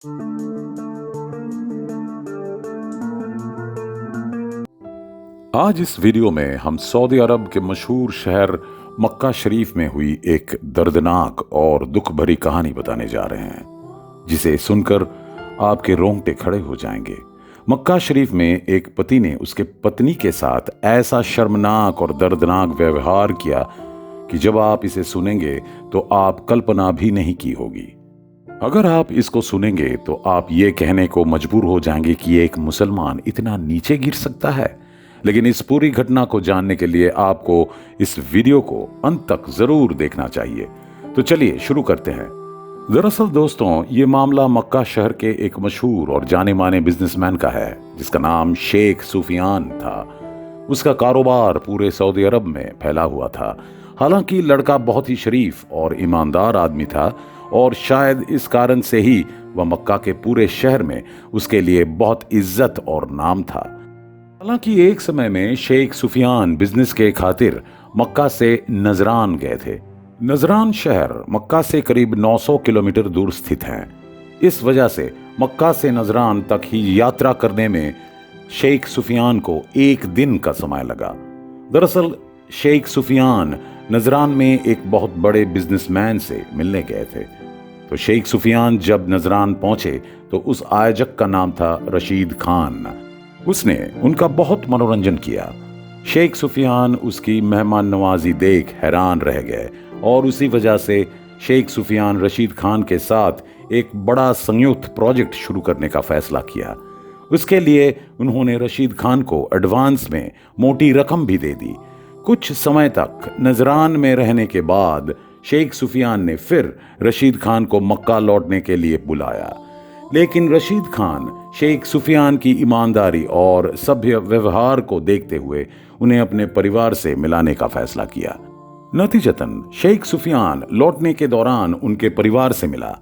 आज इस वीडियो में हम सऊदी अरब के मशहूर शहर मक्का शरीफ में हुई एक दर्दनाक और दुख भरी कहानी बताने जा रहे हैं, जिसे सुनकर आपके रोंगटे खड़े हो जाएंगे। मक्का शरीफ में एक पति ने उसके पत्नी के साथ ऐसा शर्मनाक और दर्दनाक व्यवहार किया कि जब आप इसे सुनेंगे तो आप कल्पना भी नहीं की होगी। अगर आप इसको सुनेंगे तो आप ये कहने को मजबूर हो जाएंगे कि एक मुसलमान इतना नीचे गिर सकता है। लेकिन इस पूरी घटना को जानने के लिए आपको इस वीडियो को अंत तक जरूर देखना चाहिए। तो चलिए शुरू करते हैं। दरअसल दोस्तों, ये मामला मक्का शहर के एक मशहूर और जाने माने बिजनेसमैन का है, जिसका नाम शेख सुफियान था। उसका कारोबार पूरे सऊदी अरब में फैला हुआ था। हालांकि लड़का बहुत ही शरीफ और ईमानदार आदमी था और शायद इस कारण से ही वह मक्का के पूरे शहर में उसके लिए बहुत इज्जत और नाम था। हालांकि एक समय में शेख सुफियान बिजनेस के खातिर मक्का से नजरान गए थे। नजरान शहर मक्का से करीब 900 किलोमीटर दूर स्थित है। इस वजह से मक्का से नजरान तक ही यात्रा करने में शेख सुफियान को एक दिन का समय लगा। दरअसल शेख सुफियान नजरान में एक बहुत बड़े बिजनेसमैन से मिलने गए थे। तो शेख सुफियान जब नजरान पहुंचे तो उस आयोजक का नाम था रशीद खान। उसने उनका बहुत मनोरंजन किया। शेख सुफियान उसकी मेहमान नवाजी देख हैरान रह गए और उसी वजह से शेख सुफियान रशीद खान के साथ एक बड़ा संयुक्त प्रोजेक्ट शुरू करने का फैसला किया। उसके लिए उन्होंने रशीद खान को एडवांस में मोटी रकम भी दे दी। कुछ समय तक नजरान में रहने के बाद शेख सुफियान ने फिर रशीद खान को मक्का लौटने के लिए बुलाया, लेकिन रशीद खान शेख सुफियान की ईमानदारी और सभ्य व्यवहार को देखते हुए उन्हें अपने परिवार से मिलाने का फैसला किया। नतीजतन शेख सुफियान लौटने के दौरान उनके परिवार से मिला।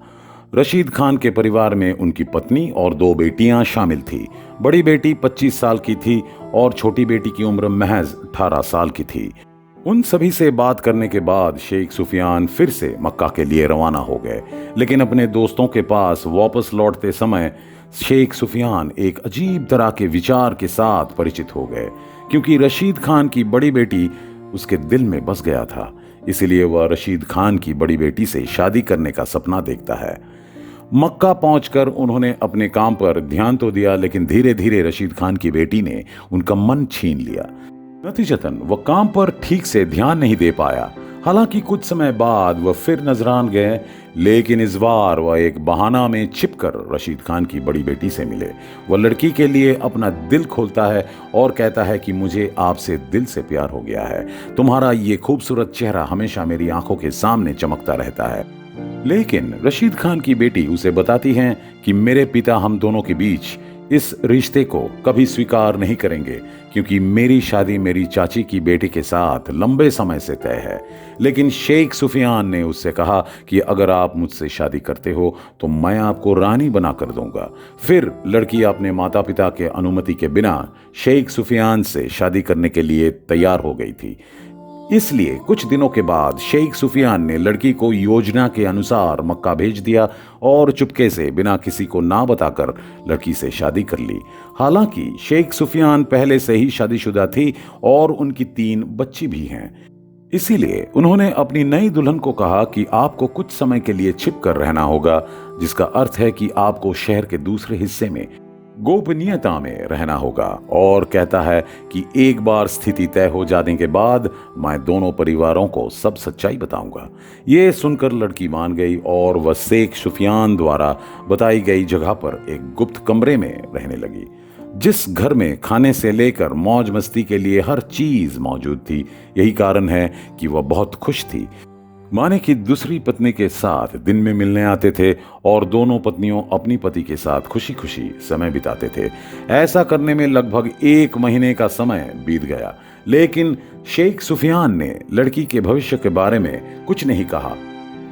रशीद खान के परिवार में उनकी पत्नी और 2 बेटियां शामिल थी। बड़ी बेटी 25 साल की थी और छोटी बेटी की उम्र महज 18 साल की थी। उन सभी से बात करने के बाद शेख सुफियान फिर से मक्का के लिए रवाना हो गए। लेकिन अपने दोस्तों के पास वापस लौटते समय शेख सुफियान एक अजीब तरह के विचार के साथ परिचित हो गए, क्योंकि रशीद खान की बड़ी बेटी उसके दिल में बस गया था। इसलिए वह रशीद खान की बड़ी बेटी से शादी करने का सपना देखता है। मक्का पहुंचकर उन्होंने अपने काम पर ध्यान तो दिया, लेकिन धीरे धीरे रशीद खान की बेटी ने उनका मन छीन लिया। नतीजतन वह काम पर ठीक से ध्यान नहीं दे पाया। हालांकि कुछ समय बाद वह फिर नजरान गए, लेकिन इस बार वह एक बहाना में छिपकर रशीद खान की बड़ी बेटी से मिले। वह लड़की के लिए अपना दिल खोलता है और कहता है कि मुझे आपसे दिल से प्यार हो गया है। तुम्हारा ये खूबसूरत चेहरा हमेशा मेरी आंखों के सामने चमकता रहता है। लेकिन रशीद खान की बेटी उसे बताती हैं कि मेरे पिता हम दोनों के बीच इस रिश्ते को कभी स्वीकार नहीं करेंगे, क्योंकि मेरी शादी मेरी चाची की बेटी के साथ लंबे समय से तय है। लेकिन शेख सुफियान ने उससे कहा कि अगर आप मुझसे शादी करते हो तो मैं आपको रानी बना कर दूंगा। फिर लड़की अपने माता पिता के अनुमति के बिना शेख सुफियान से शादी करने के लिए तैयार हो गई थी। इसलिए कुछ दिनों के बाद शेख सुफियान ने लड़की को योजना के अनुसार मक्का भेज दिया और चुपके से बिना किसी को ना बताकर लड़की से शादी कर ली। हालांकि शेख सुफियान पहले से ही शादीशुदा थी और उनकी 3 बच्ची भी हैं। इसीलिए उन्होंने अपनी नई दुल्हन को कहा कि आपको कुछ समय के लिए छिप कर रहना होगा, जिसका अर्थ है कि आपको शहर के दूसरे हिस्से में गोपनीयता में रहना होगा, और कहता है कि एक बार स्थिति तय हो जाने के बाद मैं दोनों परिवारों को सब सच्चाई बताऊंगा। ये सुनकर लड़की मान गई और वह शेख सुफियान द्वारा बताई गई जगह पर एक गुप्त कमरे में रहने लगी, जिस घर में खाने से लेकर मौज मस्ती के लिए हर चीज मौजूद थी। यही कारण है कि वह बहुत खुश थी। माने कि दूसरी पत्नी के साथ दिन में मिलने आते थे और दोनों पत्नियों अपनी पति के साथ खुशी खुशी समय बिताते थे। ऐसा करने में लगभग 1 महीने का समय बीत गया, लेकिन शेख सुफियान ने लड़की के भविष्य के बारे में कुछ नहीं कहा।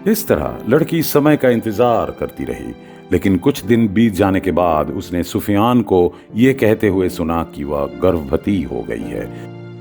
इस तरह लड़की समय का इंतजार करती रही। लेकिन कुछ दिन बीत जाने के बाद उसने सुफियान को यह कहते हुए सुना कि वह गर्भवती हो गई है,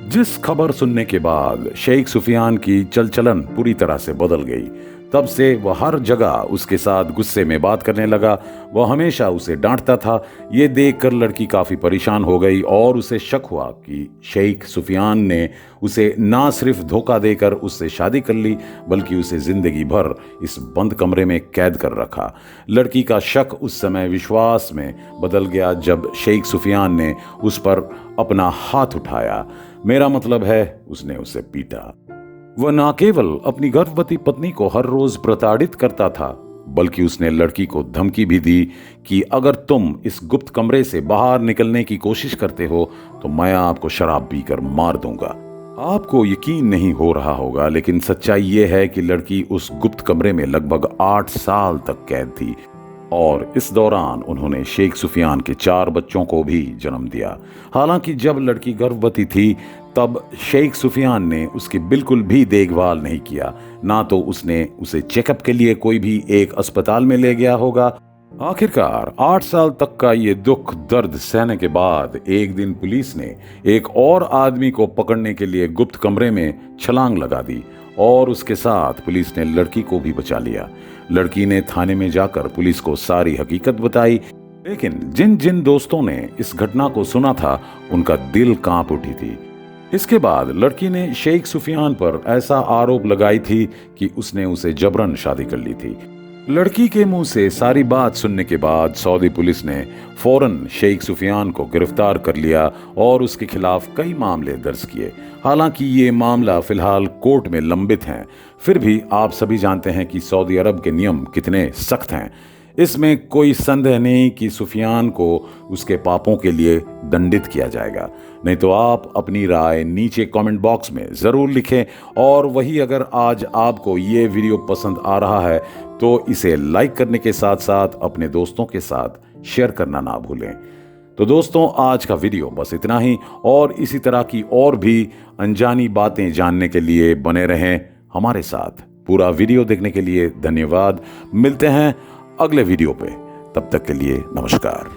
जिस खबर सुनने के बाद शेख सुफियान की चलचलन पूरी तरह से बदल गई। तब से वह हर जगह उसके साथ गुस्से में बात करने लगा। वह हमेशा उसे डांटता था। ये देखकर लड़की काफ़ी परेशान हो गई और उसे शक हुआ कि शेख सुफियान ने उसे ना सिर्फ धोखा देकर उससे शादी कर ली, बल्कि उसे जिंदगी भर इस बंद कमरे में कैद कर रखा। लड़की का शक उस समय विश्वास में बदल गया जब शेख सुफियान ने उस पर अपना हाथ उठाया। मेरा मतलब है, उसने उसे पीटा। वह न केवल अपनी गर्भवती पत्नी को हर रोज प्रताड़ित करता था, बल्कि उसने लड़की को धमकी भी दी कि अगर तुम इस गुप्त कमरे से बाहर निकलने की कोशिश करते हो तो मैं आपको शराब पीकर मार दूंगा। आपको यकीन नहीं हो रहा होगा, लेकिन सच्चाई यह है कि लड़की उस गुप्त कमरे में लगभग 8 साल तक कैद थी और इस दौरान उन्होंने शेख सुफियान के 4 बच्चों को भी जन्म दिया। हालांकि जब लड़की गर्भवती थी तब शेख सुफियान ने उसकी बिल्कुल भी देखभाल नहीं किया, ना तो उसने उसे चेकअप के लिए कोई भी एक अस्पताल में ले गया होगा। आखिरकार 8 साल तक का ये दुख दर्द सहने के बाद एक दिन पुलिस ने एक और आदमी को पकड़ने के लिए गुप्त कमरे में छलांग लगा दी और उसके साथ पुलिस ने लड़की को भी बचा लिया। लड़की ने थाने में जाकर पुलिस को सारी हकीकत बताई, लेकिन जिन जिन दोस्तों ने इस घटना को सुना था उनका दिल कांप उठी थी। इसके बाद लड़की ने शेख सुफियान पर ऐसा आरोप लगाई थी कि उसने उसे जबरन शादी कर ली थी। लड़की के मुंह से सारी बात सुनने के बाद सऊदी पुलिस ने फौरन शेख सुफियान को गिरफ्तार कर लिया और उसके खिलाफ कई मामले दर्ज किए। हालांकि ये मामला फिलहाल कोर्ट में लंबित है, फिर भी आप सभी जानते हैं कि सऊदी अरब के नियम कितने सख्त हैं। इसमें कोई संदेह नहीं कि सुफियान को उसके पापों के लिए दंडित किया जाएगा। नहीं तो आप अपनी राय नीचे कमेंट बॉक्स में ज़रूर लिखें, और वही अगर आज आपको ये वीडियो पसंद आ रहा है तो इसे लाइक करने के साथ साथ अपने दोस्तों के साथ शेयर करना ना भूलें। तो दोस्तों, आज का वीडियो बस इतना ही, और इसी तरह की और भी अनजानी बातें जानने के लिए बने रहें हमारे साथ। पूरा वीडियो देखने के लिए धन्यवाद। मिलते हैं अगले वीडियो पे, तब तक के लिए नमस्कार।